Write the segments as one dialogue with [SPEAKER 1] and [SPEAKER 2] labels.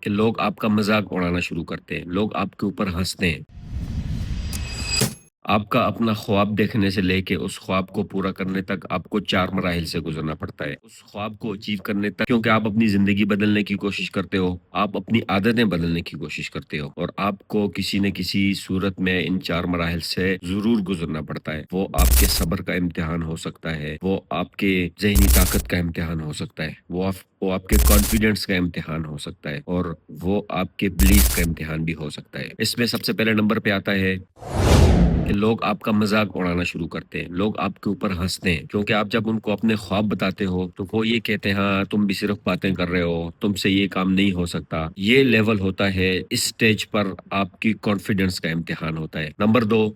[SPEAKER 1] کہ لوگ آپ کا مذاق اڑانا شروع کرتے ہیں، لوگ آپ کے اوپر ہنستے ہیں۔ آپ کا اپنا خواب دیکھنے سے لے کے اس خواب کو پورا کرنے تک آپ کو 4 مراحل سے گزرنا پڑتا ہے۔ اس خواب کو اچیو کرنے تک کیونکہ آپ اپنی زندگی بدلنے کی کوشش کرتے ہو، آپ اپنی عادتیں بدلنے کی کوشش کرتے ہو، اور آپ کو کسی نہ کسی صورت میں ان 4 مراحل سے ضرور گزرنا پڑتا ہے۔ وہ آپ کے صبر کا امتحان ہو سکتا ہے، وہ آپ کے ذہنی طاقت کا امتحان ہو سکتا ہے، وہ آپ کے کانفیڈنس کا امتحان ہو سکتا ہے، اور وہ آپ کے بلیف کا امتحان بھی ہو سکتا ہے۔ اس میں سب سے پہلے نمبر پہ آتا ہے کہ لوگ آپ کا مذاق اڑانا شروع کرتے ہیں، لوگ آپ کے اوپر ہنستے ہیں، کیونکہ آپ جب ان کو اپنے خواب بتاتے ہو تو وہ یہ کہتے ہیں ہاں تم بھی صرف باتیں کر رہے ہو، تم سے یہ کام نہیں ہو سکتا۔ یہ لیول ہوتا ہے، اس سٹیج پر آپ کی کانفیڈنس کا امتحان ہوتا ہے۔ نمبر 2،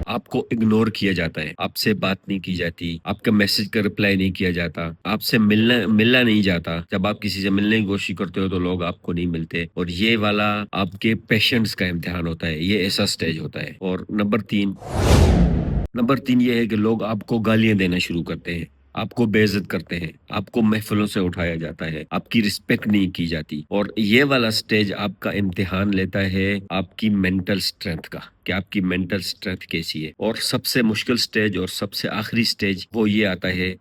[SPEAKER 1] آپ کو اگنور کیا جاتا ہے، آپ سے بات نہیں کی جاتی، آپ کے میسج کا رپلائی نہیں کیا جاتا، آپ سے ملنا نہیں جاتا۔ جب آپ کسی سے ملنے کی کوشش کرتے ہو تو لوگ آپ کو نہیں ملتے، اور یہ والا آپ کے پیشنس کا امتحان ہوتا ہے، یہ ایسا سٹیج ہوتا ہے۔ اور نمبر 3 یہ ہے کہ لوگ آپ کو گالیاں دینا شروع کرتے ہیں، آپ کو بے عزت کرتے ہیں، آپ کو محفلوں سے اٹھایا جاتا ہے، آپ کی رسپیکٹ نہیں کی جاتی، اور یہ والا سٹیج آپ کا امتحان لیتا ہے آپ کی مینٹل سٹرینتھ کا، کہ آپ کی مینٹل سٹرینتھ کیسی ہے۔ اور سب سے مشکل سٹیج اور سب سے آخری سٹیج وہ یہ آتا ہے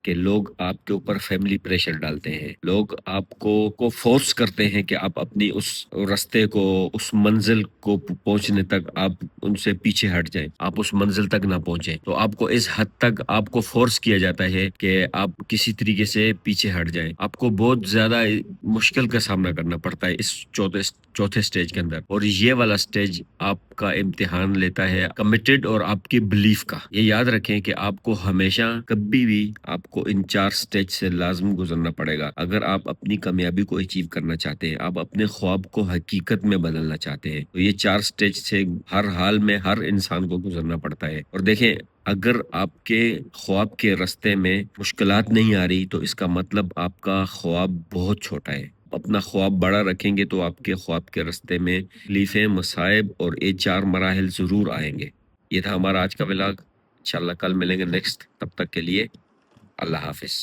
[SPEAKER 1] کہ لوگ آپ کے اوپر فیملی پریشر ڈالتے ہیں، لوگ آپ کو فورس کرتے ہیں کہ آپ اپنی اس راستے کو، اس منزل کو پہنچنے تک آپ ان سے پیچھے ہٹ جائیں، آپ اس منزل تک نہ پہنچیں۔ تو آپ کو اس حد تک آپ کو فورس کیا جاتا ہے کہ آپ کسی طریقے سے پیچھے ہٹ جائیں۔ آپ کو بہت زیادہ مشکل کا سامنا کرنا پڑتا ہے اس چوتھے سٹیج کے اندر، اور یہ والا سٹیج آپ کا امتحان لیتا ہے کمیٹڈ اور آپ کی بلیف کا۔ یہ یاد رکھیں کہ آپ کو ہمیشہ کبھی بھی آپ کو ان 4 سٹیج سے لازم گزرنا پڑے گا اگر آپ اپنی کامیابی کو اچیو کرنا چاہتے ہیں، آپ اپنے خواب کو حقیقت میں بدلنا چاہتے ہیں، تو یہ 4 سٹیج سے ہر حال میں ہر انسان کو گزرنا پڑتا ہے۔ اور دیکھیں، اگر آپ کے خواب کے راستے میں مشکلات نہیں آ رہی تو اس کا مطلب آپ کا خواب بہت چھوٹا ہے۔ اپنا خواب بڑا رکھیں گے تو آپ کے خواب کے راستے میں تکلیفیں، مصائب اور یہ 4 مراحل ضرور آئیں گے۔ یہ تھا ہمارا آج کا ولاگ، انشاءاللہ کل ملیں گے نیکسٹ، تب تک کے لیے اللہ حافظ۔